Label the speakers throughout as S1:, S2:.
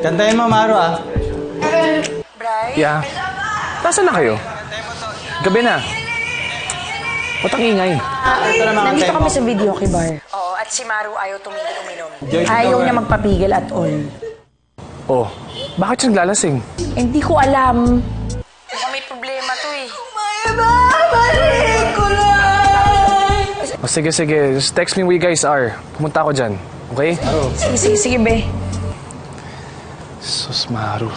S1: Kantayin mo, Maru, ah.
S2: Bray?
S3: Yeah. Nasaan na kayo? Gabi na. Ba't ang ingay?
S4: Nandito kami sa videoke bar.
S2: Oo, at si Maru ayaw tumigil uminom.
S4: Ayaw niya magpapigil at all.
S3: Oh, bakit siya naglalasing?
S4: Hindi ko alam.
S2: Baka may problema to eh.
S3: Oh, sige. Just text me where you guys are. Pumunta ako dyan. Okay?
S4: Sige, be.
S3: Sus, Maru.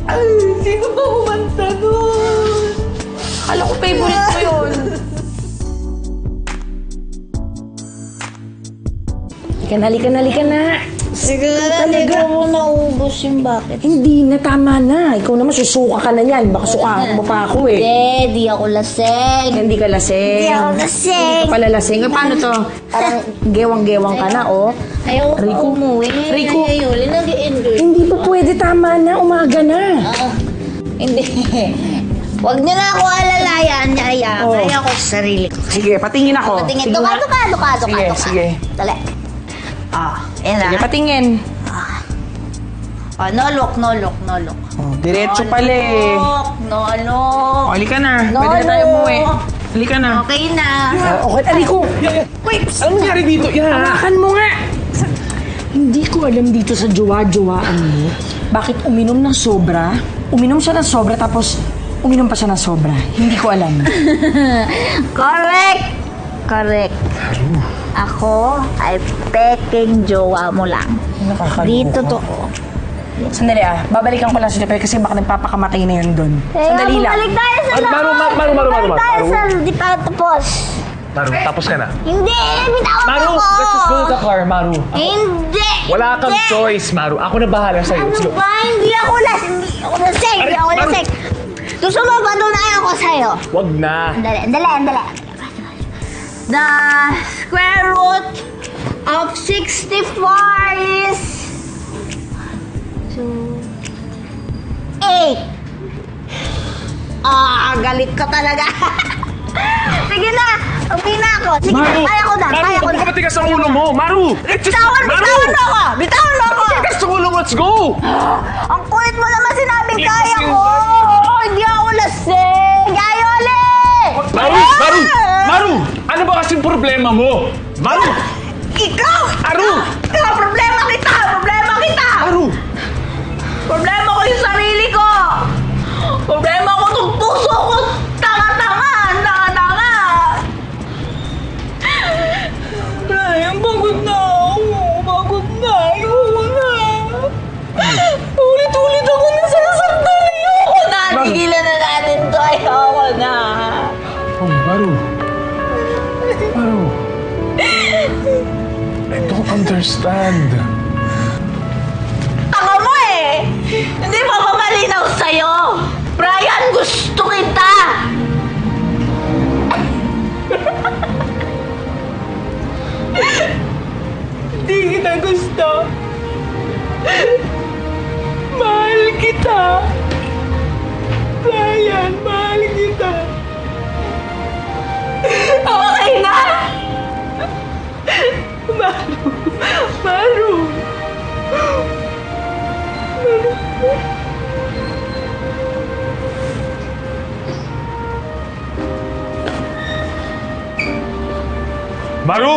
S4: Ay, sino ba kumanta doon? Akala ko favorite ko yun. Halika na.
S5: Sige talaga mo naubos yung bakit.
S4: Hindi na, tama na. Ikaw naman, susuka ka na yan. Baka sukahan mo pa ako eh.
S5: Hindi, di ako lasing.
S4: Hindi ka lasing.
S5: Hindi ako lasing.
S4: Hindi ka pala lasing. Eh, paano to? Parang gewang-gewang ka na, oh.
S5: Ayaw ko umuwi.
S4: Rico.
S5: Ayuli, nag-i-enjoy.
S4: Hindi pa pwede, tama na. Umaga na.
S5: Hindi. Huwag niyo na ako alalayan.
S4: Oh.
S5: Kaya ko sa sarili ko.
S4: Sige, patingin ako.
S5: Patingin.
S4: Sige nga.
S5: Tuka.
S4: Sige.
S5: Dali. Yan na.
S4: Sige, patingin.
S5: No look.
S4: Oh, diretso pala eh.
S5: No look.
S4: Halika na.
S5: No,
S4: Pwede na tayo umuwi. Halika na.
S5: Okay na.
S4: Okay, aliko. Wait,
S3: Anong nangyari dito?
S4: hawakan mo nga. Hindi ko alam dito sa jowa-jowaan mo. Bakit uminom ng sobra? Uminom siya ng sobra tapos uminom pa siya ng sobra. Hindi ko alam.
S5: Correct. Ako ay peking jowa mo lang. Dito to.
S4: Sandali babalikan ko lang si Jepe kasi baka nagpapakamatay na yun doon. Sandali lang.
S5: Bumalik tayo sa
S3: Maru.
S5: Bumalik tayo sa di pa tapos.
S3: Maru, tapos ka na.
S5: Hindi, bitawan
S3: Maru,
S5: ako.
S3: let's just go to the car, Maru.
S5: Hindi.
S3: Wala kang choice, Maru. Ako na bahala sa'yo.
S5: Ano
S3: Let's go.
S5: ba? Hindi ako lasing. Susunod ako sa'yo.
S3: Wag na.
S5: Andali. The square root of 64 is 8. Galit ka talaga. Sige na, uwi na ako. Sige
S3: Maru!
S5: na, kaya ko na.
S3: Maru, huwag ka matigas ang ulo mo! Maru!
S5: Bitawan mo ako!
S3: Matigas ang ulo mo! Let's go!
S5: Ang kulit mo naman sinabing kaya ko! Hindi ako lasing! Ayole!
S3: Maru! Ano ba kasing problema mo? Maru!
S5: Ikaw!
S3: Maru!
S5: Problema kita!
S3: Maru!
S5: Problema ko yung sarili ko! Problema ko itong puso ko! Tanga-tanga! Brian, pagod na ako! Ayoko na! Ulit-ulit ako nasasaktan! Ayoko na! Tigilan na natin to! Ayoko na!
S3: Oh, Maru! I don't understand.
S5: Tanga mo eh! Hindi pa mamalinaw sa'yo! Brian, gusto kita! Hindi kita gusto. Mahal kita. Brian, mahal kita. Okay na! Maru.
S3: Maru!